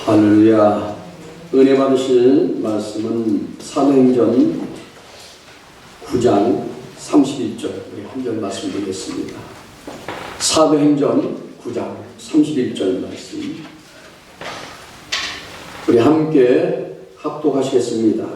할렐루야. 은혜 받으실 말씀은 사도행전 9장 31절 우리 한 절 말씀드리겠습니다. 사도행전 9장 31절 말씀 우리 함께 합독하시겠습니다.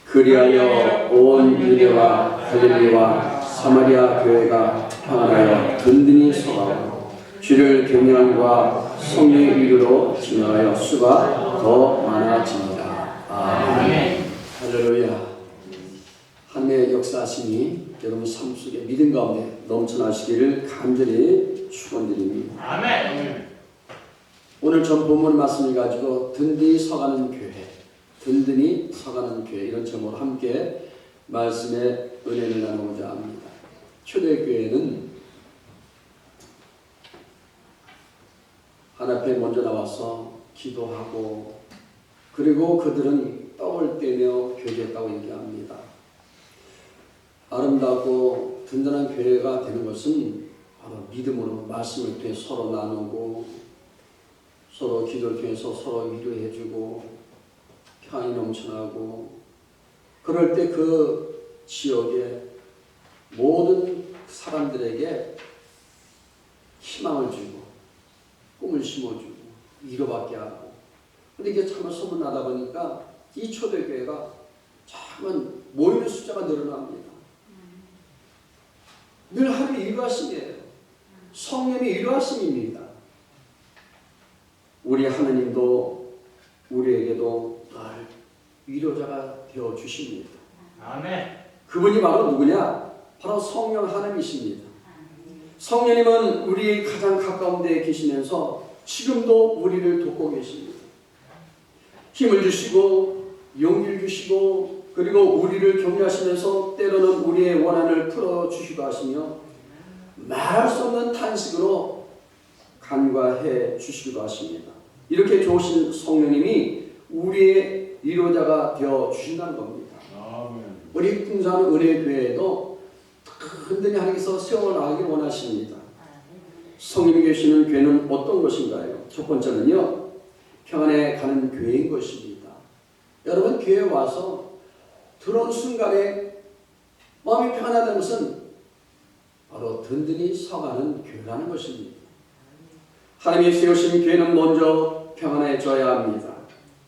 그리하여 온 유대와 갈릴리와 사마리아 교회가 평안하여 든든히 서가고 주를 경외함과 성령의 위로로 진화하여 수가 더 많아집니다. 아멘. 할렐루야. 하나님의 역사하심이 여러분 삶 속에 믿음 가운데 넘쳐나시기를 간절히 축원드립니다. 아멘. 오늘 전 본문 말씀을 가지고 든든히 서가는 교회, 든든히 서가는 교회 이런 제목으로 함께 말씀의 은혜를 나누고자 합니다. 초대교회는 하나님 앞에 먼저 나와서 기도하고 그리고 그들은 떡을 떼며 교제했다고 얘기합니다. 아름답고 든든한 교회가 되는 것은 바로 믿음으로 말씀을 통해 서로 나누고 서로 기도를 통해서 서로 위로해주고 평안이 넘쳐나고 그럴 때 그 지역의 모든 사람들에게 희망을 주고 꿈을 심어주고 위로받게 하고 근데 이게 참 소문나다 보니까 이 초대교회가 참 모이는 숫자가 늘어납니다. 늘 하루의 일과심이에요. 성령의 일과심입니다. 우리 하나님도 우리에게도 늘 위로자가 되어 주십니다. 아멘. 그분이 바로 누구냐? 바로 성령 하나님이십니다. 성령님은 우리 가장 가까운 데에 계시면서 지금도 우리를 돕고 계십니다. 힘을 주시고 용기를 주시고 그리고 우리를 격려하시면서 때로는 우리의 원한을 풀어주시기도 하시며 말할 수 없는 탄식으로 간과해 주시기도 하십니다. 이렇게 좋으신 성령님이 우리의 위로자가 되어 주신다는 겁니다. 아멘. 우리 풍산 은혜교회에도 든든히 하나님께서 세워나가길 원하십니다. 성령이 계시는 교회는 어떤 것인가요? 첫 번째는요, 평안에 가는 교회인 것입니다. 여러분 교회에 와서 들어온 순간에 마음이 평안하다는 것은 바로 든든히 서가는 교회라는 것입니다. 하나님이 세우신 교회는 먼저 평안해져야 합니다.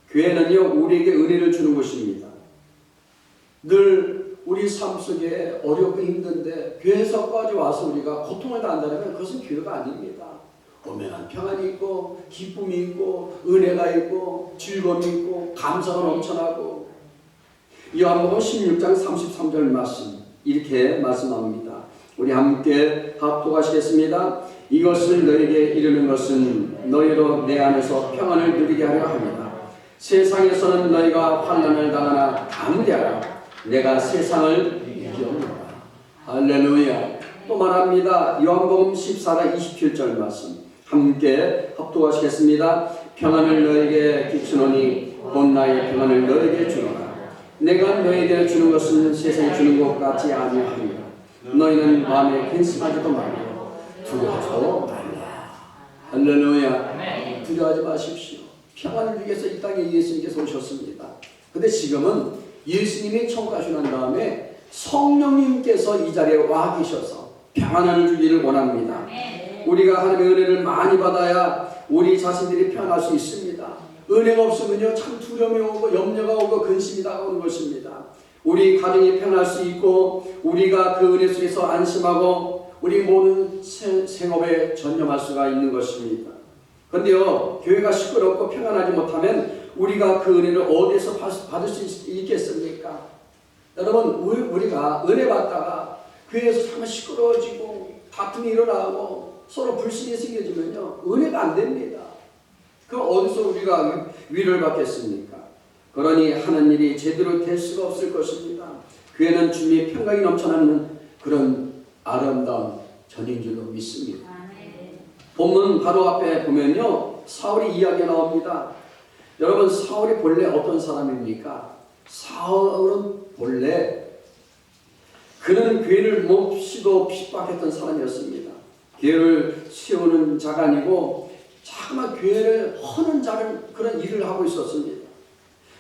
교회는요 우리에게 은혜를 주는 것입니다. 늘 우리 삶 속에 어렵고 힘든데 교회에서까지 와서 우리가 고통을 당한다면 그것은 교회가 아닙니다. 오면한 평안이 있고 기쁨이 있고 은혜가 있고 즐거움이 있고 감사가 넘쳐나고 요한복음 16장 33절 말씀 이렇게 말씀합니다. 우리 함께 합독하시겠습니다. 이것을 너에게 이르는 것은 너희로 내 안에서 평안을 누리게 하려 합니다. 세상에서는 너희가 환난을 당하나 담대하라. 내가 세상을 이겼노라. 할렐루야. 또 말합니다. 요한복음 14장 27절 말씀 함께 합독하시겠습니다. 평안을 너에게 끼치노니 곧 나의 평안을 너에게 주노라. 내가 너에게 주는 것은 세상이 주는 것 같지 아니하리라. 너희는 마음에 근심하지도 말고 두려워하지도 말라. 할렐루야. 두려워하지 마십시오. 평안을 주기 위해서 이 땅에 예수님께서 오셨습니다. 근데 지금은 예수님이 천국하시고 난 다음에 성령님께서 이 자리에 와 계셔서 평안을 주기를 원합니다. 우리가 하나님의 은혜를 많이 받아야 우리 자신들이 평안할 수 있습니다. 은혜가 없으면요 참 두려움이 오고 염려가 오고 근심이 다가오는 것입니다. 우리 가정이 평안할 수 있고 우리가 그 은혜 속에서 안심하고 우리 모든 생업에 전념할 수가 있는 것입니다. 그런데요 교회가 시끄럽고 평안하지 못하면 우리가 그 은혜를 어디에서 받을 수 있겠습니까? 여러분 우리가 은혜 받다가 교회에서 정말 시끄러워지고 다툼이 일어나고 서로 불신이 생겨지면요 은혜가 안 됩니다. 그럼 어디서 우리가 위로를 받겠습니까? 그러니 하는 일이 제대로 될 수가 없을 것입니다. 교회는 주님의 평강이 넘쳐나는 그런 아름다운 전인 줄로 믿습니다. 본문 바로 앞에 보면요 사울이 이야기가 나옵니다. 여러분 사울이 본래 어떤 사람입니까? 사울은 본래 그는 교회를 몹시도 핍박했던 사람이었습니다. 교회를 세우는 자가 아니고 자꾸만 교회를 허는 자는 그런 일을 하고 있었습니다.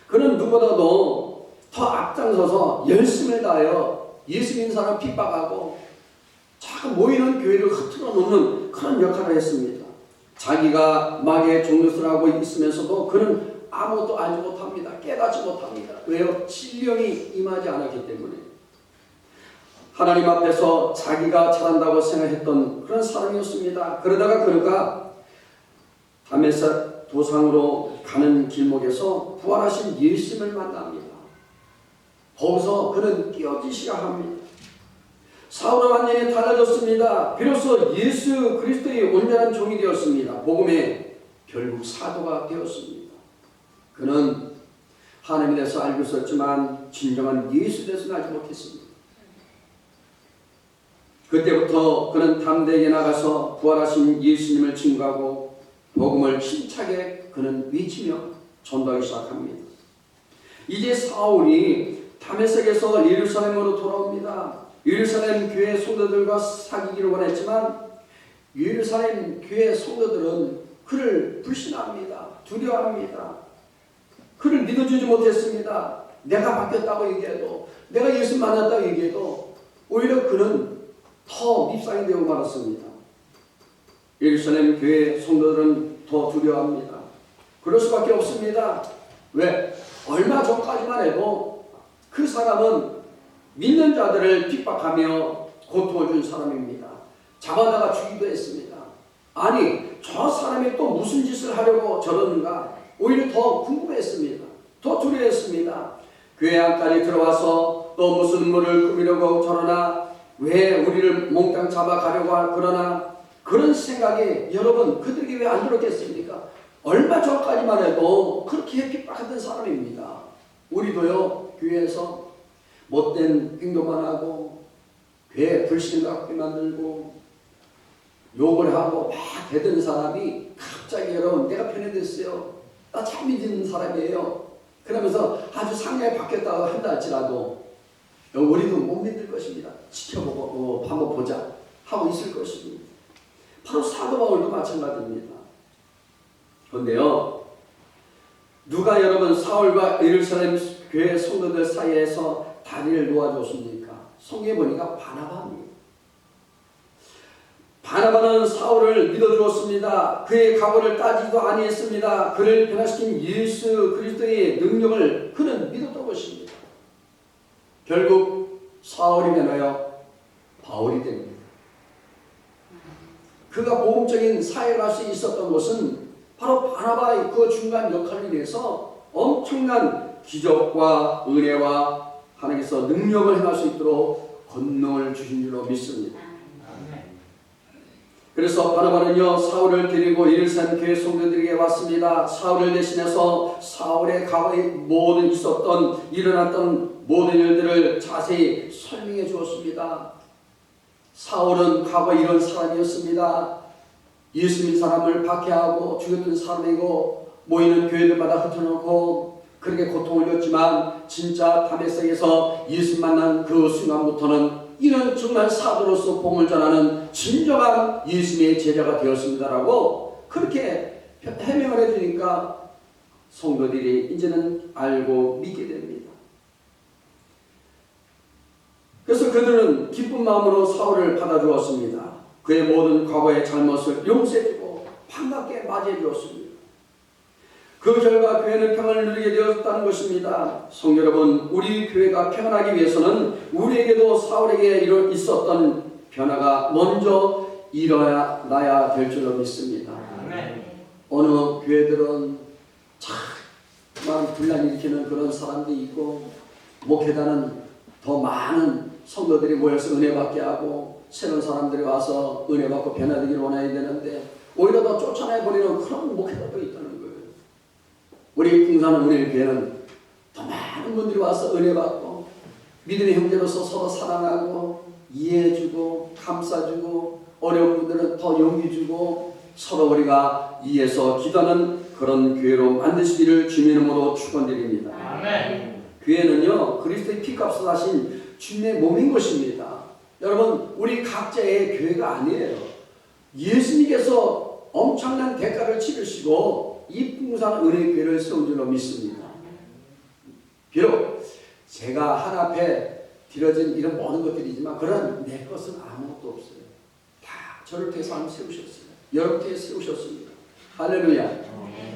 그는 누구보다도 더 앞장서서 열심을 다하여 예수 믿는 사람 핍박하고 자꾸 모이는 교회를 흐트러 놓는 그런 역할을 했습니다. 자기가 마귀의 종노릇을 하고 있으면서도 그는 아무것도 알지 못합니다. 깨닫지 못합니다. 왜요? 신령이 임하지 않았기 때문에. 하나님 앞에서 자기가 잘한다고 생각했던 그런 사람이었습니다. 그러다가 그가 다메섹 도상으로 가는 길목에서 부활하신 예수님을 만납니다. 거기서 그는 깨어지기 시작합니다. 사울은 완전히 달라졌습니다. 비로소 예수 그리스도의 온전한 종이 되었습니다. 복음의 결국 사도가 되었습니다. 그는 하나님에 대해서 알고 있었지만 진정한 예수에 대해서는 알지 못했습니다. 그때부터 그는 담대하게 나가서 부활하신 예수님을 증거하고 복음을 힘차게 그는 외치며 전도하기 시작합니다. 이제 사울이 다메섹에서 예루살렘으로 돌아옵니다. 예루살렘 교회 성도들과 사귀기를 원했지만 예루살렘 교회 성도들은 그를 불신합니다. 두려워합니다. 그를 믿어주지 못했습니다. 내가 바뀌었다고 얘기해도, 내가 예수 만났다고 얘기해도 오히려 그는 더 밉상이 되고 말았습니다. 예루살렘 교회 성도들은 더 두려워합니다. 그럴 수밖에 없습니다. 왜? 얼마 전까지만 해도 그 사람은 믿는 자들을 핍박하며 고통을 준 사람입니다. 잡아다가 죽이도 했습니다. 아니, 저 사람이 또 무슨 짓을 하려고 저러는가? 오히려 더 궁금했습니다. 더 두려워했습니다. 교회 안까지 들어와서 또 무슨 물을 꾸미려고 저러나, 왜 우리를 몽땅 잡아가려고 그러나, 그런 생각이 여러분 그들에게 왜 안 들었겠습니까? 얼마 전까지만 해도 그렇게 핍박하던 사람입니다. 우리도요, 교회에서 못된 행동만 하고 교회 불신 갖게 만들고 욕을 하고 막 대든 사람이 갑자기 여러분 내가 편해졌어요. 나 참 믿는 사람이에요. 그러면서 아주 상냥히 바뀌었다고 한다 할지라도 우리도 못 믿을 것입니다. 지켜보고 한번 보자 하고 있을 것입니다. 바로 사도 바울도 마찬가지입니다. 그런데요, 누가 여러분 사울과 예루살렘 교회 성도들 사이에서 다리를 놓아줬습니까? 성경에 보니까 바나바입니다. 바나바는 사울을 믿어주었습니다. 그의 각오를 따지도 아니했습니다. 그를 변화시킨 예수 그리스도의 능력을 그는 믿었던 것입니다. 결국 사울이 변하여 바울이 됩니다. 그가 복음적인 사역을 할 수 있었던 것은 바로 바나바의 그 중간 역할을 위해서 엄청난 기적과 은혜와 하나님께서 능력을 행할 수 있도록 권능을 주신 줄로 믿습니다. 그래서 바나바는요, 사울을 데리고 예루살렘 교회 성도들에게 왔습니다. 사울을 대신해서 사울의 과거에 모든 일어났던 모든 일들을 자세히 설명해 주었습니다. 사울은 과거 이런 사람이었습니다. 예수 믿는 사람을 박해하고 죽였던 사람이고 모이는 교회들마다 흩어놓고 그렇게 고통을 줬지만 진짜 다메섹에서 예수 만난 그 순간부터는 이런 정말 사도로서 복음을 전하는 진정한 예수님의 제자가 되었습니다라고 그렇게 해명을 해주니까 성도들이 이제는 알고 믿게 됩니다. 그래서 그들은 기쁜 마음으로 사울을 받아주었습니다. 그의 모든 과거의 잘못을 용서해주고 반갑게 맞이해주었습니다. 그 결과 교회는 평안을 누리게 되었다는 것입니다. 성도 여러분, 우리 교회가 평안하기 위해서는 우리에게도 사울에게 있었던 변화가 먼저 일어나야 될 줄로 믿습니다. 어느 교회들은 참 분란 일으키는 그런 사람들이 있고 목회자는 더 많은 성도들이 모여서 은혜 받게 하고 새로운 사람들이 와서 은혜 받고 변화되기를 원해야 되는데 오히려 더 쫓아내버리는 그런 목회자도 있다는 거예요. 우리 풍산은 은혜교회는 더 많은 분들이 와서 은혜 받고 믿음의 형제로서 서로 사랑하고 이해해주고 감싸주고 어려운 분들은 더 용기 주고 서로 우리가 이해해서 기도하는 그런 교회로 만드시기를 주님의 이름으로 축원드립니다. 아멘. 교회는요, 그리스도의 피값을 하신 주님의 몸인 것입니다. 여러분, 우리 각자의 교회가 아니에요. 예수님께서 엄청난 대가를 치르시고 이 풍성한 은혜의 교회를 세운 줄로 믿습니다. 비록 제가 한 앞에 드려진 이런 모든 것들이지만 그런 내 것은 아무것도 없어요. 다 저를 통해서 하나님 세우셨어요. 여러분 통해서 세우셨습니다. 할렐루야.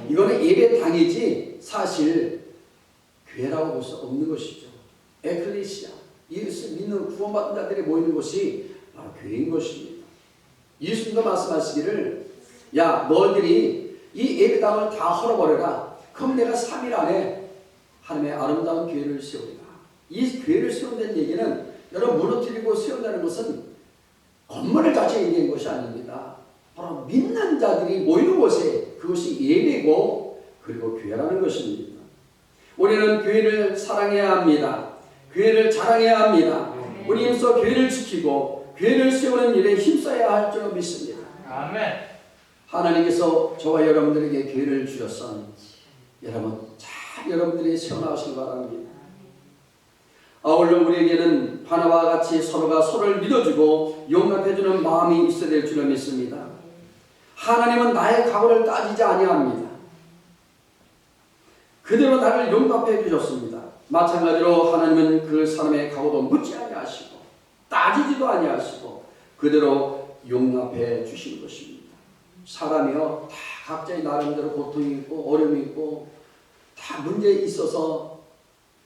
이거는 예배 당이지 사실 교회라고 볼 수 없는 것이죠. 에클레시아, 예수 믿는 구원받은 자들이 모이는 곳이 바로 교회인 것입니다. 예수님도 말씀하시기를 야 너희들이 이 예배당을 다 헐어버려라. 그럼 내가 3일 안에 하나님의 아름다운 교회를 세우리라. 이 교회를 세운다는 얘기는 여러분 무너뜨리고 세운다는 것은 건물을 자체 얘기한 것이 아닙니다. 바로 믿는 자들이 모이는 곳에 그것이 예배고 그리고 교회라는 것입니다. 우리는 교회를 사랑해야 합니다. 교회를 자랑해야 합니다. 우리 힘써 교회를 지키고 교회를 세우는 일에 힘써야 할 줄 믿습니다. 아멘. 하나님께서 저와 여러분들에게 교회를 주셨사니 여러분 잘 여러분들이 세워나가시기 바랍니다. 아울러 우리에게는 바나바와 같이 서로가 서로를 믿어주고 용납해주는 마음이 있어야 될 줄 믿습니다. 하나님은 나의 각오를 따지지 아니합니다. 그대로 나를 용납해 주셨습니다. 마찬가지로 하나님은 그 사람의 각오도 묻지 아니하시고 따지지도 아니하시고 그대로 용납해 주시는 것입니다. 사람이요 다 각자의 나름대로 고통이 있고 어려움이 있고 다 문제에 있어서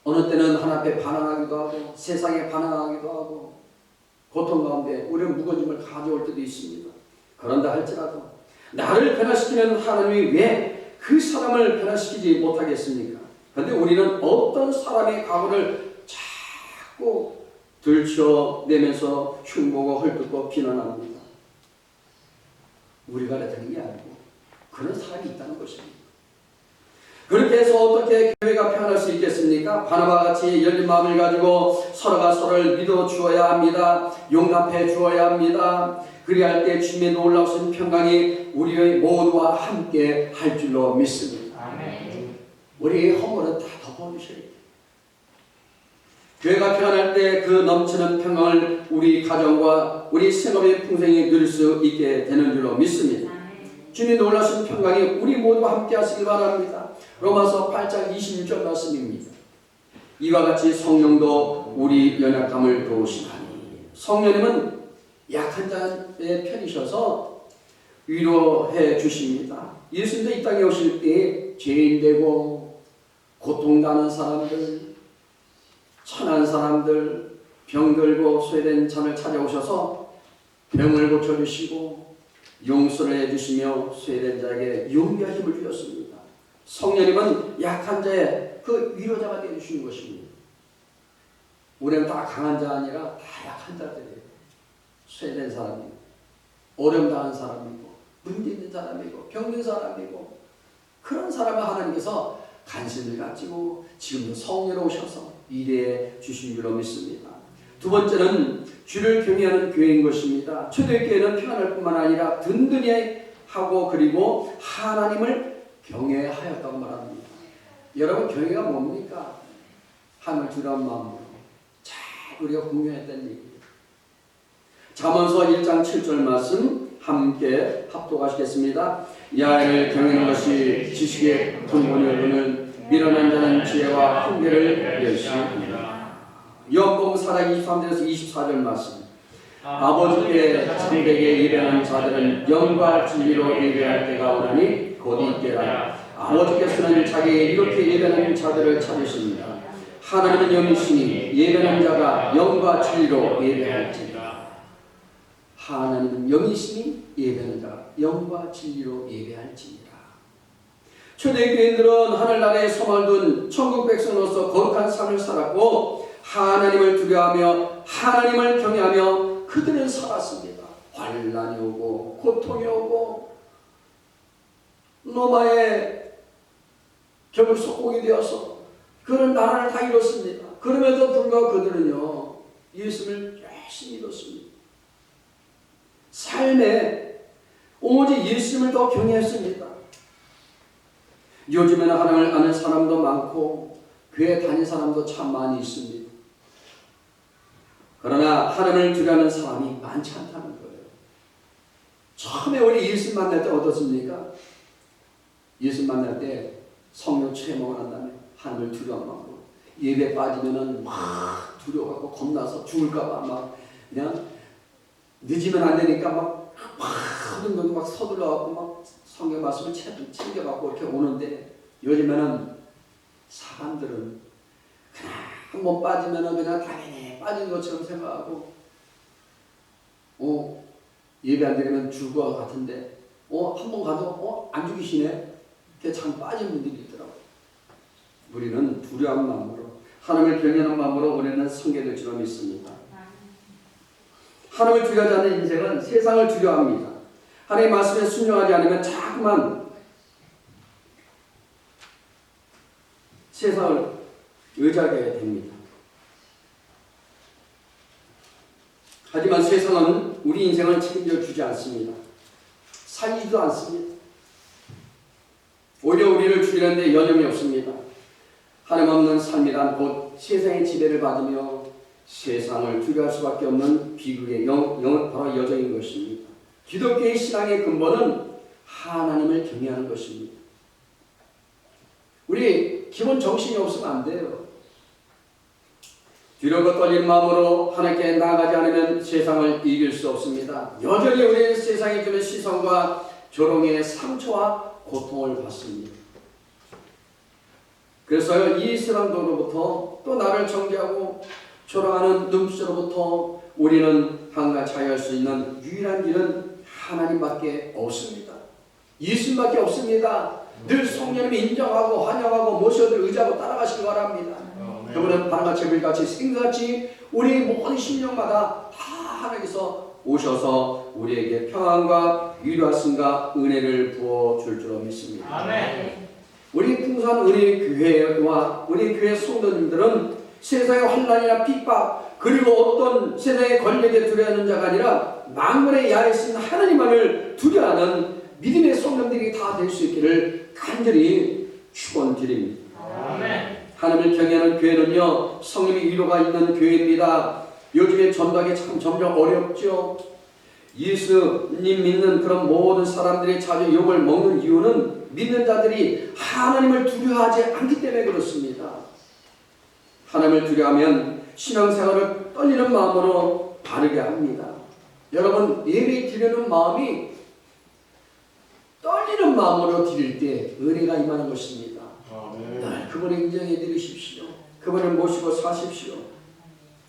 어느 때는 하나님 앞에 반항하기도 하고 세상에 반항하기도 하고 고통 가운데 우리는 무거짐을 가져올 때도 있습니다. 그런다 할지라도 나를 변화시키는 하나님이 왜 그 사람을 변화시키지 못하겠습니까? 그런데 우리는 어떤 사람의 각오를 자꾸 들춰내면서 흉보고 헐뜯고 비난합니다. 우리가 되는 게 아니고 그런 사람이 있다는 것입니다. 그렇게 해서 어떻게 교회가 편할 수 있겠습니까? 바나바와 같이 열린 마음을 가지고 서로가 서로를 믿어 주어야 합니다. 용납해 주어야 합니다. 그리할 때 주님의 놀라우신 평강이 우리의 모두와 함께 할 줄로 믿습니다. 아멘. 우리의 허물은 다 덮어주셔야 돼요. 교회가 편할 때 그 넘치는 평강을 우리 가정과 우리 생업의 풍성히 누릴 수 있게 되는 줄로 믿습니다. 주님의 놀라신 평강이 우리 모두와 함께 하시길 바랍니다. 로마서 8장 26절 말씀입니다. 이와 같이 성령도 우리 연약함을 도우시나니. 성령님은 약한 자의 편이셔서 위로해 주십니다. 예수님도 이 땅에 오실 때 죄인되고 고통당하는 사람들, 천한 사람들, 병들고 소외된 자를 찾아오셔서 병을 고쳐주시고 용서를 해주시며 소외된 자에게 용기와 힘을 주셨습니다. 성령님은 약한 자의 그 위로자가 되어주시는 것입니다. 우리는 다 강한 자 아니라 다 약한 자들이에요. 소외된 사람이고 어려움 당한 사람이고 문제 있는 사람이고 병든 사람이고 그런 사람을 하나님께서 관심을 가지고 지금도 성령으로 오셔서 일해 주신 줄로 믿습니다. 두 번째는 주를 경외하는 교회인 것입니다. 초대교회는 평안할 뿐만 아니라 든든히 하고 그리고 하나님을 경외하였다고 말합니다. 여러분 경외가 뭡니까? 하나님을 두려운 마음으로 잘 우리가 공경했다는 얘기예요. 잠언서 1장 7절 말씀 함께 합독하시겠습니다. 야훼를 경외하는 것이 지식의 근본이오늘 미련한 자는 지혜와 훈계를 열심합니다. 요한복음 4장 23절에서 24절 말씀 아버지께 참되게 예배하는 자들은 영과 진리로 예배할 때가 오나니 곧 이때라. 아버지께서는 자기의 이렇게 예배하는 자들을 찾으십니다. 하나님은 영이시니 예배하는 자가 영과 진리로 예배할지니라. 하나님은 영이시니 예배하는 자가 영과 진리로 예배할지니라. 초대교인들은 하늘나라에 소망을 둔 천국 백성으로서 거룩한 삶을 살았고 하나님을 두려워하며 하나님을 경외하며 그들은 살았습니다. 환난이 오고 고통이 오고 로마의 결국 속국이 되어서 그런 나라를 다 잃었습니다. 그럼에도 불구하고 그들은요 예수를 열심히 믿었습니다. 삶에 오직 예수님을 더 경외했습니다. 요즘에는 하나님을 아는 사람도 많고 교회 다니는 사람도 참 많이 있습니다. 그러나 하나님을 두려워하는 사람이 많지 않다는 거예요. 처음에 우리 예수 만날 때 어떻습니까? 예수 만날 때 성령 체험을 한 다음에 하나님을 두려워하는 마음으로 예배 빠지면은 막 두려워갖고 겁나서 죽을까봐 막 그냥 늦으면 안 되니까 막 흐둥흐둥 막 서둘러갖고 막 성경 말씀을 챙겨갖고 이렇게 오는데 요즘에는 사람들은 그냥 한번 빠지면은 그냥 당연히 빠진 것처럼 생각하고 예배 안 드리면 죽을 것 같은데 한 번 가도 안 죽이시네 이렇게 참 빠진 분들이 있더라고요. 우리는 두려운 마음으로 하나님을 경외하는 마음으로 우리는 성계될 줄 믿습니다. 하나님을 두려워하지 않는 인생은 세상을 두려워합니다. 하나님의 말씀에 순종하지 않으면 자꾸만 세상을 의지하게 됩니다. 하지만 세상은 우리 인생을 책임져 주지 않습니다. 살리지도 않습니다. 오히려 우리를 죽이는데 여념이 없습니다. 하나님 없는 삶이란 곧 세상의 지배를 받으며 세상을 두려워할 수밖에 없는 비극의 바로 여정인 것입니다. 기독교의 신앙의 근본은 하나님을 경외하는 것입니다. 우리 기본 정신이 없으면 안 돼요. 두려워 떨리는 마음으로 하나님께 나아가지 않으면 세상을 이길 수 없습니다. 여전히 우리는 세상이 주는 시선과 조롱의 상처와 고통을 받습니다. 그래서 이 사람들로부터 또 나를 정죄하고 조롱하는 눈빛으로부터 우리는 항상 자유할 수 있는 유일한 길은 하나님밖에 없습니다. 예수님밖에 없습니다. 늘 성령님이 인정하고 환영하고 모셔들 의지하고 따라가시기 바랍니다. 그분은 바람같이 불같이 생같이 우리 모든 심령마다 다 하나님께서 오셔서 우리에게 평안과 위로하심과 은혜를 부어줄 줄 믿습니다. 아멘. 우리 풍성한 은혜의 교회와 우리 교회 성도님들은 세상의 환난이나 핍박 그리고 어떤 세상의 권력에 두려워하는 자가 아니라 만물의 야외신 하나님만을 두려워하는 믿음의 성도들이 다 될 수 있기를 간절히 축원드립니다. 아멘. 하나님을 경외하는 교회는요 성령의 위로가 있는 교회입니다. 요즘에 전도하기 참 점점 어렵죠. 예수님 믿는 그런 모든 사람들이 자주 욕을 먹는 이유는 믿는 자들이 하나님을 두려워하지 않기 때문에 그렇습니다. 하나님을 두려워하면 신앙생활을 떨리는 마음으로 바르게 합니다. 여러분 예배 드리는 마음이 떨리는 마음으로 드릴 때 은혜가 임하는 것입니다. 늘 그분을 인정해 드리십시오. 그분을 모시고 사십시오.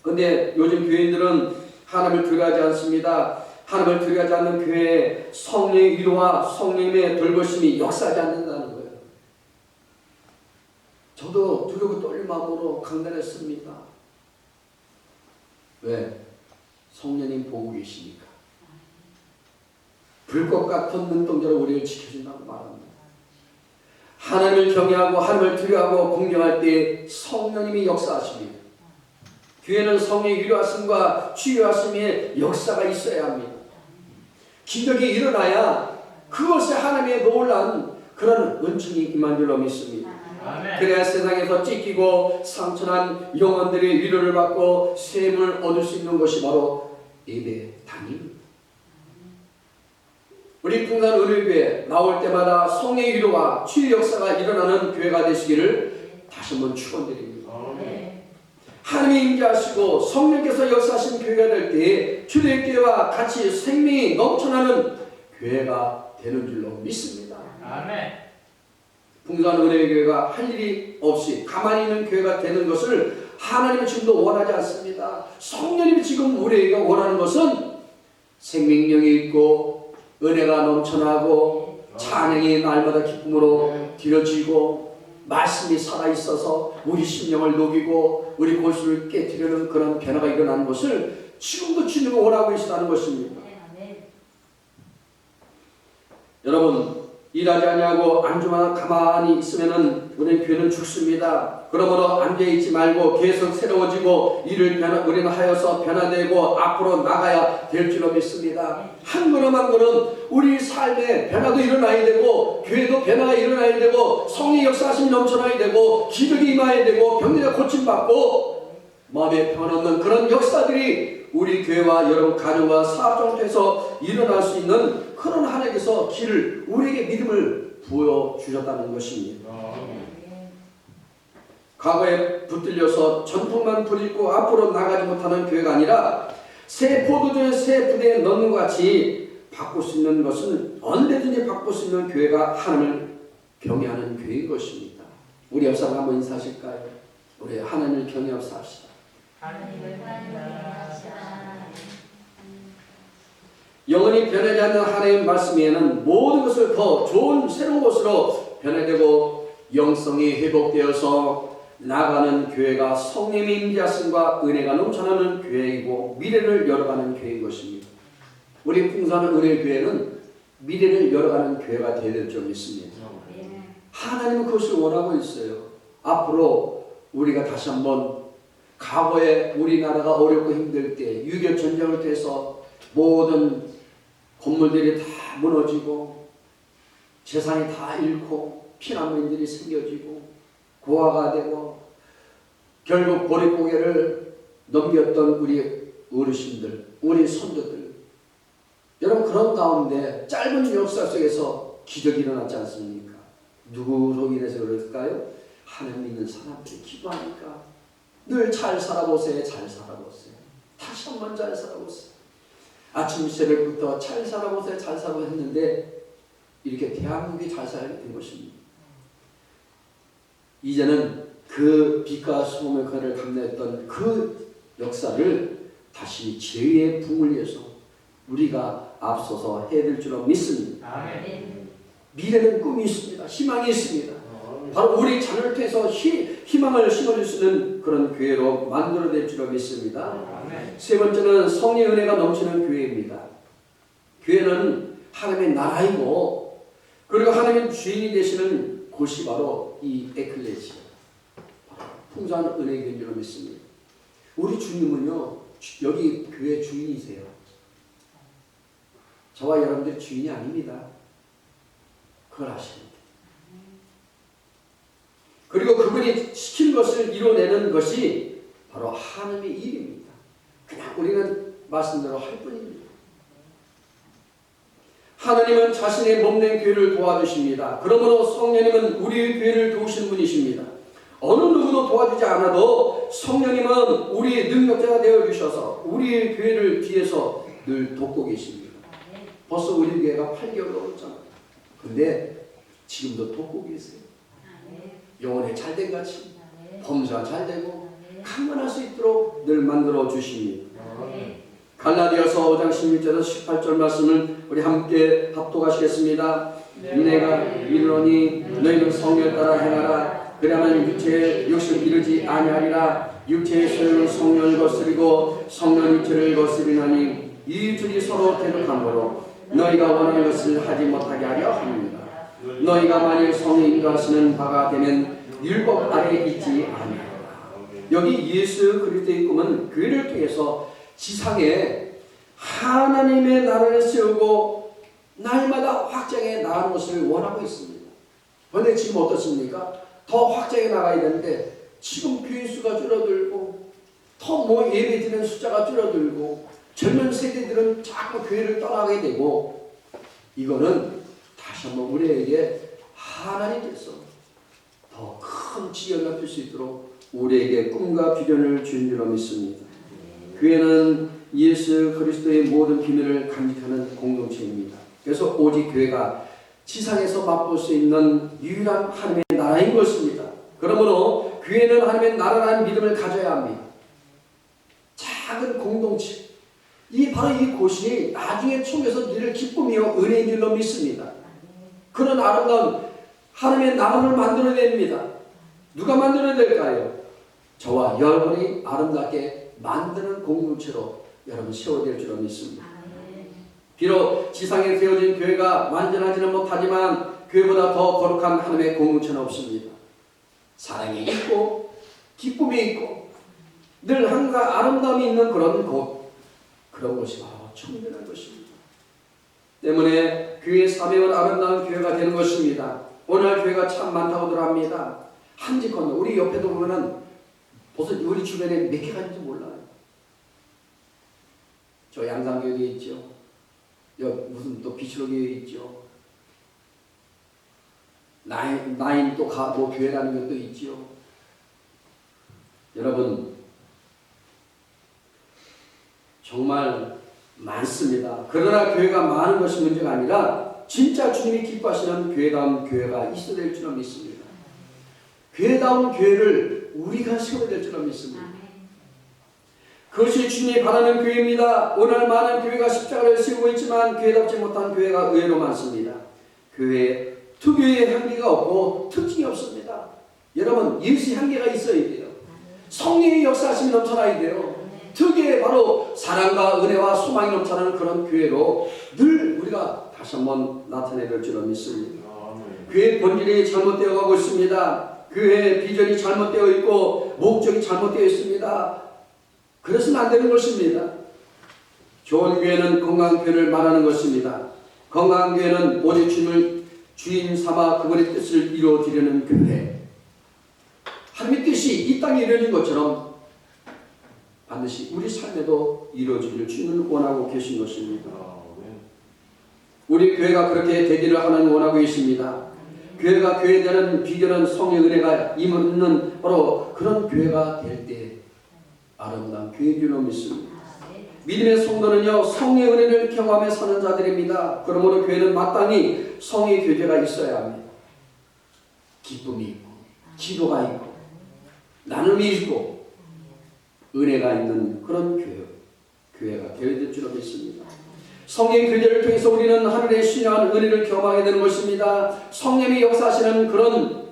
그런데 요즘 교인들은 하나님을 두려워하지 않습니다. 하나님을 두려워하지 않는 교회에 성령의 위로와 성령의 돌보심이 역사하지 않는다는 거예요. 저도 두렵고 떨린 마음으로 강단했습니다. 왜? 성령님 보고 계시니까. 불꽃 같은 눈동자로 우리를 지켜준다고 말합니다. 하나님을 경외하고 하나님을 두려워하고 공경할 때 성령님이 역사하십니다. 교회는 성령의 위로하심과 치유하심의 역사가 있어야 합니다. 기적이 일어나야 그것이 하나님의 놀라운 그런 은총이 임한 줄로 믿습니다. 아멘. 그래야 세상에서 찢기고 상처난 영혼들의 위로를 받고 샘을 얻을 수 있는 것이 바로 예배당입니다. 우리 풍산 의료교회 나올 때마다 성령의 위로와 치유 역사가 일어나는 교회가 되시기를 다시 한번 축원드립니다. 하나님이 임재하시고 성령께서 역사하신 교회가 될 때에 초대교회와 같이 생명이 넘쳐나는 교회가 되는 줄로 믿습니다. 아멘. 풍산 은혜교회가 할 일이 없이 가만히 있는 교회가 되는 것을 하나님은 지금도 원하지 않습니다. 성령님이 지금 우리에게 원하는 것은 생명력이 있고 은혜가 넘쳐나고 찬양이 날마다 기쁨으로 드려지고 말씀이 살아있어서 우리 심령을 녹이고 우리 골수를 깨뜨리는 그런 변화가 일어나는 것을 지금도 주님이 원하고 계시다는 것입니다. 여러분 일하지 않냐고 안주만 가만히 있으면 우리 교회는 죽습니다. 그러므로 앉아있지 말고 계속 새로워지고 우리는 하여서 변화되고 앞으로 나가야 될 줄로 믿습니다. 한 걸음 한 걸음 우리 삶에 변화도 일어나야 되고 교회도 변화가 일어나야 되고 성령 역사하심이 넘쳐나야 되고 기적이 임해야 되고 병들이 고침받고 마음에 평안 없는 그런 역사들이 우리 교회와 여러분 가정과 사업장터에서 일어날 수 있는 그런 하나님께서 길을 우리에게 믿음을 부어주셨다는 것입니다. 과거에 붙들려서 전통만 부리고 앞으로 나가지 못하는 교회가 아니라 새 포도주에 새 부대에 넣는 것 같이 바꿀 수 있는 것은 언제든지 바꿀 수 있는 교회가 하나님을 경외하는 교회인 것입니다. 우리 옆 사람 한번 인사하실까요? 우리 하나님을 경외하면서 합시다. 영원히 변하지 않는 하나님의 말씀에는 모든 것을 더 좋은 새로운 것으로 변화되고 영성이 회복되어서 나가는 교회가 성령의 임재하심과 은혜가 넘쳐나는 교회이고 미래를 열어가는 교회인 것입니다. 우리 풍성한 은혜교회는 미래를 열어가는 교회가 되어야 될 줄 믿습니다. 하나님은 그것을 원하고 있어요. 앞으로 우리가 다시 한번 과거에 우리나라가 어렵고 힘들 때 6.25 전쟁을 통해서 모든 건물들이 다 무너지고 재산이 다 잃고 피난민들이 생겨지고 고아가 되고 결국 보릿고개를 넘겼던 우리 어르신들, 우리 손자들, 여러분 그런 가운데 짧은 역사 속에서 기적이 일어났지 않습니까? 누구로 인해서 그럴까요? 하나님 믿는 사람들이 기도하니까 늘 잘 살아보세요. 잘 살아보세요. 다시 한번 잘 살아보세요. 아침 새벽부터 잘 살아보세요. 잘 살아보세요 했는데 이렇게 대한민국이 잘 살게 된 것입니다. 이제는 그 빛과 소금의 권한을 감내했던 그 역사를 다시 죄의 붕을 위해서 우리가 앞서서 해야 될 줄로 믿습니다. 아멘. 미래는 꿈이 있습니다. 희망이 있습니다. 바로 우리 자녀를 통해서 희망을 심어줄 수 있는 그런 교회로 만들어낼 줄로 믿습니다. 아멘. 세 번째는 성령의 은혜가 넘치는 교회입니다. 교회는 하나님의 나라이고 그리고 하나님의 주인이 되시는 곳이 바로 이 에클레시아, 풍성한 은혜인 줄로 믿습니다. 우리 주님은요, 여기 교회 주인이세요. 저와 여러분들 주인이 아닙니다. 그걸 아십니다. 그리고 그분이 시킨 것을 이뤄내는 것이 바로 하나님의 일입니다. 그냥 우리는 말씀대로 할 뿐입니다. 하나님은 자신의 몸된 교회를 도와주십니다. 그러므로 성령님은 우리의 교회를 도우시는 분이십니다. 어느 누구도 도와주지 않아도 성령님은 우리의 능력자가 되어주셔서 우리의 교회를 뒤에서 늘 돕고 계십니다. 벌써 우리 교회가 8개월 넘었잖아요. 근데 지금도 돕고 계세요. 영혼에 잘된 같이 범사가 잘되고 강건할 수 있도록 늘 만들어 주십니다. 갈라디아서 5장 16절에서 18절 말씀을 우리 함께 합독하시겠습니다. 니네가 이르노니 너희는 성령을 따라 행하라. 그러면 육체의 욕심 이르지 아니하리라. 육체의 소유는 성령을 거스리고 성령 육체를 거스리나니 이 둘이 서로 대적함으로 너희가 원하는 것을 하지 못하게 하려 합니다. 너희가 만일 성령이 인도하시는 바가 되면 율법 아래에 있지 아니하리라. 여기 예수 그리스도의 꿈은 교회를 통해서 지상에 하나님의 나라를 세우고 날마다 확장해 나가는 것을 원하고 있습니다. 그런데 지금 어떻습니까? 더 확장해 나가야 되는데 지금 교인 수가 줄어들고 더 예배 드리는 숫자가 줄어들고 젊은 세대들은 자꾸 교회를 떠나게 되고 이거는 다시 한번 우리에게 하나님께서 더 큰 지혜를 넓힐 수 있도록 우리에게 꿈과 비전을 주신 줄로 믿습니다. 교회는 예수 그리스도의 모든 비밀을 간직하는 공동체입니다. 그래서 오직 교회가 지상에서 맛볼 수 있는 유일한 하나님의 나라인 것입니다. 그러므로 교회는 하나님의 나라라는 믿음을 가져야 합니다. 작은 공동체, 바로 이곳이 나중에 총에서 너를 기쁨이요 은혜인 줄로 믿습니다. 그런 아름다운 하나님의 나라를 만들어야 됩니다. 누가 만들어야 될까요? 저와 여러분이 아름답게 만드는 공동체로 여러분 세워야 될 줄로 믿습니다. 비록 지상에 세워진 교회가 완전하지는 못하지만 교회보다 더 거룩한 하나님의 공동체는 없습니다. 사랑이 있고 기쁨이 있고 늘 항상 아름다움이 있는 그런 곳, 그런 것이 바로 청결한 것입니다. 때문에 교회의 사명은 아름다운 교회가 되는 것입니다. 오늘 교회가 참 많다고들 합니다. 한지 건너 우리 옆에도 보면은 벌써 우리 주변에 몇 개가 있는지 몰라요. 저 양산교회에 있죠. 여기 무슨 또 비치로교회에 있죠. 나인 또 뭐 교회라는 것도 있죠. 여러분 정말 많습니다. 그러나 교회가 많은 것이 문제가 아니라 진짜 주님이 기뻐하시는 교회다운 교회가 있어야 될 줄로 믿습니다. 교회다운 교회를 우리가 세워야 될 줄로 믿습니다. 그것이 주님이 바라는 교회입니다. 오늘 많은 교회가 십자가를 세우고 있지만 교회답지 못한 교회가 의외로 많습니다. 교회에 특유의 향기가 없고 특징이 없습니다. 여러분 예수의 향기가 있어야 돼요. 성령의 역사하심이 넘쳐나야 돼요. 특유의 바로 사랑과 은혜와 소망이 넘쳐나는 그런 교회로 늘 우리가 다시 한번 나타내야 될 줄로 믿습니다. 교회의 본질이 잘못되어 가고 있습니다. 교회의 비전이 잘못되어 있고 목적이 잘못되어 있습니다. 그래서는 안 되는 것입니다. 좋은 교회는 건강한 교회를 말하는 것입니다. 건강한 교회는 오직 주님을 주인 삼아 그분의 뜻을 이루어드리는 교회. 하나님의 뜻이 이 땅에 이루어진 것처럼 반드시 우리 삶에도 이루어지기를 주님은 원하고 계신 것입니다. 우리 교회가 그렇게 되기를 하나님 원하고 계십니다. 교회가 교회되는 비결은 성령의 은혜가 임하는 바로 그런 교회가 될 때 아름다운 교회인 줄로 믿습니다. 믿음의 성도는요 성령의 은혜를 경험하며 사는 자들입니다. 그러므로 교회는 마땅히 성의 교제가 있어야 합니다. 기쁨이 있고 기도가 있고 나눔이 있고 은혜가 있는 그런 교회가 되어야 될 줄로 믿습니다. 성령의 교제를 통해서 우리는 하늘의 신령한 은혜를 경험하게 되는 것입니다. 성령이 역사하시는 그런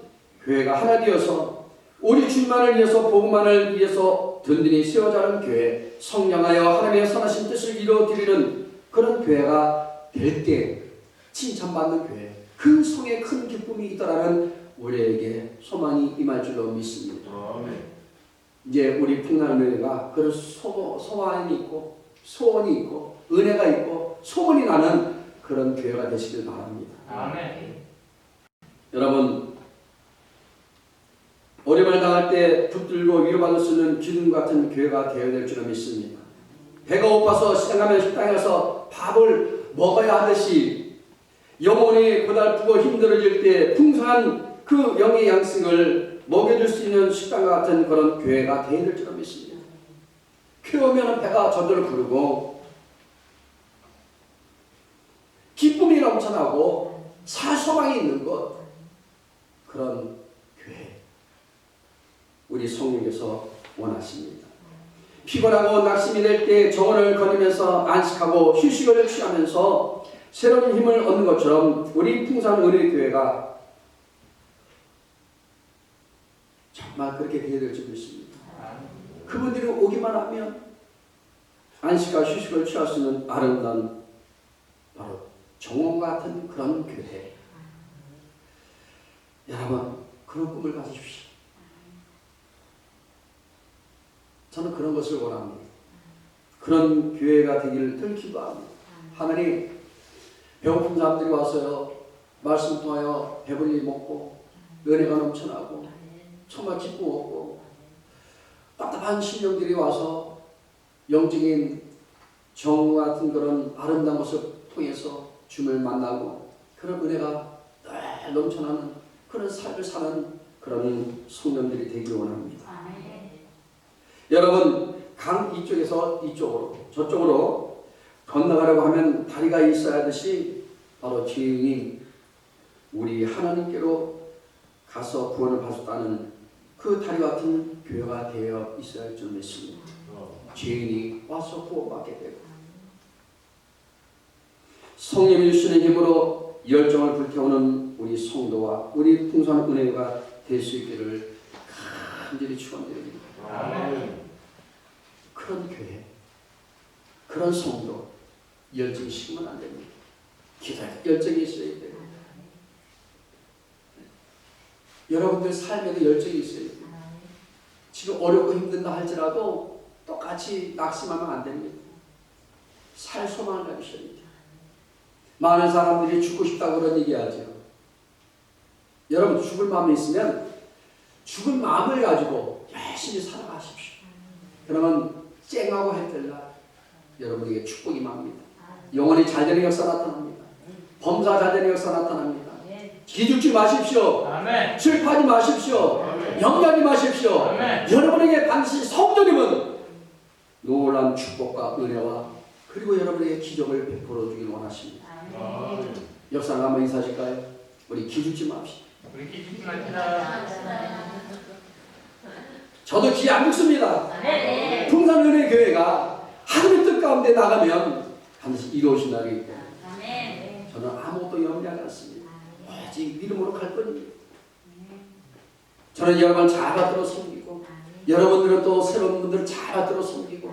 교회가 하나 되어서 우리 주님만을 위해서 복음만을 위해서 든든히 세워자는 교회, 성령하여 하나님의 선하신 뜻을 이루어드리는 그런 교회가 될 때 칭찬받는 교회, 그 성에 큰 기쁨이 있다라는 우리에게 소망이 임할 줄로 믿습니다. 이제 우리 풍랑교회가 그런 소망이 있고 소원이 있고 은혜가 있고 소문이 나는 그런 교회가 되시길 바랍니다. 아멘. 여러분 어려움을 당할 때 붙들고 위로받을 수 있는 기둥 같은 교회가 되어야 될 줄로 믿습니다. 배가 고파서 시장 가면 식당에 가서 밥을 먹어야 하듯이 영혼이 고달프고 힘들어질 때 풍성한 그 영의 양식을 먹여줄 수 있는 식당 같은 그런 교회가 되어야 될 줄로 믿습니다. 교회 오면 배가 저절로 부르고 기쁨이 넘쳐나고 살 소망이 있는 것, 그런 교회 우리 성령께서 원하십니다. 피곤하고 낙심이 될 때 정원을 거니면서 안식하고 휴식을 취하면서 새로운 힘을 얻는 것처럼 우리 풍산 은혜 교회가 정말 그렇게 되어야 될 줄 믿습니다. 그분들이 오기만 하면 안식과 휴식을 취할 수 있는 아름다운 바로 정원 같은 그런 교회. 여러분 그런 꿈을 가지십시오. 저는 그런 것을 원합니다. 그런 교회가 되기를 늘 기도합니다. 하나님 배고픈 사람들이 와서요 말씀 통하여 배불리 먹고 은혜가 넘쳐나고 정말 기쁨 얻고 답답한 심령들이 와서 영적인 정 같은 그런 아름다운 것을 통해서 주님을 만나고 그런 은혜가 늘 넘쳐나는 그런 삶을 사는 그런 성령들이 되기를 원합니다. 여러분 강 이쪽에서 이쪽으로 저쪽으로 건너가려고 하면 다리가 있어야 하듯이 바로 주인이 우리 하나님께로 가서 구원을 받았다는 그 다리 같은 교회가 되어 있어야 할 줄 믿습니다. 죄인이 와서 구원받게 되고 성령이 주시는 힘으로 열정을 불태우는 우리 성도와 우리 풍성한 은혜가 될 수 있기를 간절히 축원드립니다. 그런 교회, 그런 성도 열정이 식으면 안 됩니다. 열정이 있어야 돼요. 여러분들 삶에도 열정이 있어야 돼요. 지금 어렵고 힘든다 할지라도 똑같이 낙심하면 안 됩니다. 살 소망을 가지셔야 됩니다. 많은 사람들이 죽고 싶다고 그런 얘기하죠. 여러분 죽을 마음이 있으면 죽을 마음을 가지고 열심히 살아가십시오. 그러면 쨍하고 해뜰라 여러분에게 축복이 맙니다. 영혼이 잘 되는 역사 나타납니다. 범사 잘 되는 역사 나타납니다. 기죽지 마십시오. 아멘. 슬퍼하지 마십시오. 염려하지 마십시오. 아멘. 여러분에게 반드시 성령님은 놀라운 축복과 은혜와 그리고 여러분에게 기적을 베풀어 주길 원하십니다. 역사를 한번 인사하실까요? 우리 기죽지 맙시다. 우리 기죽지 맙시다. 저도 기 안 죽습니다. 풍산은혜교회가 하늘의 뜻 가운데 나가면 반드시 이루어진 날이 있고 저는 아무것도 염려하지 않습니다. 오직 믿음으로 갈 뿐입니다. 저는 여러분 잘 받들어 섬기고 여러분들은 또 새로운 분들을 잘 받들어 섬기고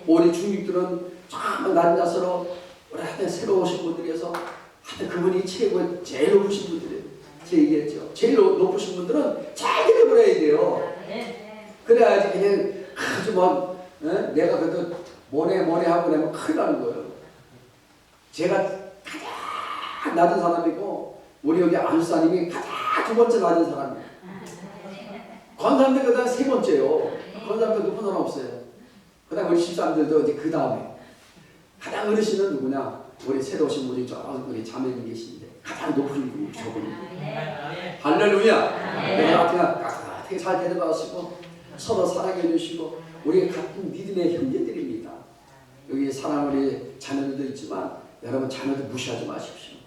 우리 중직들은 정말 낮낮으로 우리 한테 새로 오신 분들에서 하여튼 그분이 최고 제일 높으신 분들이에요. 제 얘기했죠. 제일 높으신 분들은 잘 기도를 해야 돼요. 그래야지 그냥 아주 뭐 내가 그래도 뭐네 하고 그러면 큰일 나는 거예요. 제가 가장 낮은 사람이고 우리 여기 안수사님이 가장 두 번째 낮은 사람이에요. 권사님들 그 다음 세 번째요. 권사님들 높은 사람 없어요. 그 다음 우리 집사람들도 이제 그 다음에 가장 어르신은 누구냐? 우리 새로 오신 분이 우리 자매님 계신데 가장 높은 분이 저분이. 할렐루야. 그래서 되게 잘 데려가시고 서로 사랑해 주시고 우리 같은 믿음의 형제들입니다. 여기 사랑 우리 자녀들도 있지만 여러분 자녀들 무시하지 마십시오.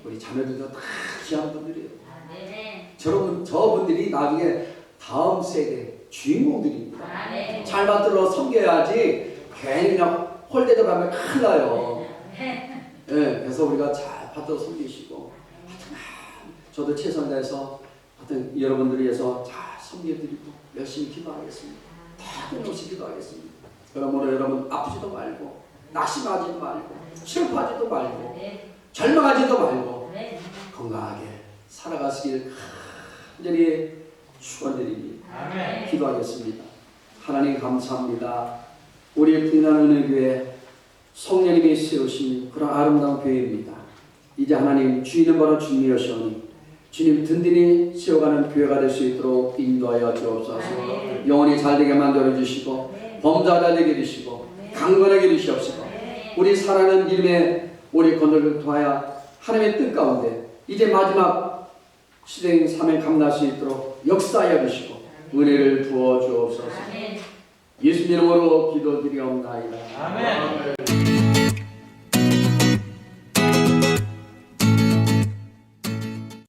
우리 자녀들도 다 귀한 분들이에요. 저분들이 나중에 다음 세대 주인공들입니다. 잘 받들어 섬겨야지 괜히 그냥 홀대도 가면 큰일 나요. 그래서 우리가 잘 받들어 섬기시고 저도 최선을 다해서 하여튼 여러분들을 위해서 잘 섬겨드리고 열심히 기도하겠습니다. 끊임없이 기도하겠습니다. 그러므로 여러분 아프지도 말고 낙심하지도 말고 슬퍼하지도 말고 절망하지도 말고 건강하게 살아가시길 간절히 축원드립니다. 기도하겠습니다. 하나님 감사합니다. 우리 풍년은혜교회 성령님이 세우신 그런 아름다운 교회입니다. 이제 하나님 주인은 바로 주님이시오니 주님 든든히 세워가는 교회가 될 수 있도록 인도하여 주옵소서. 영혼이 잘되게 만들어 주시고 범사가 잘되게 해주시고 강건하게 해주시옵시고 우리 살아가는 믿음의 우리 건설을 통하여 하나님의 뜻 가운데 이제 마지막 시대인 삶에 감당할 수 있도록 역사하여 주시고 은혜를 부어 주옵소서. 예수 이름으로 기도드리옵나이다. 아멘.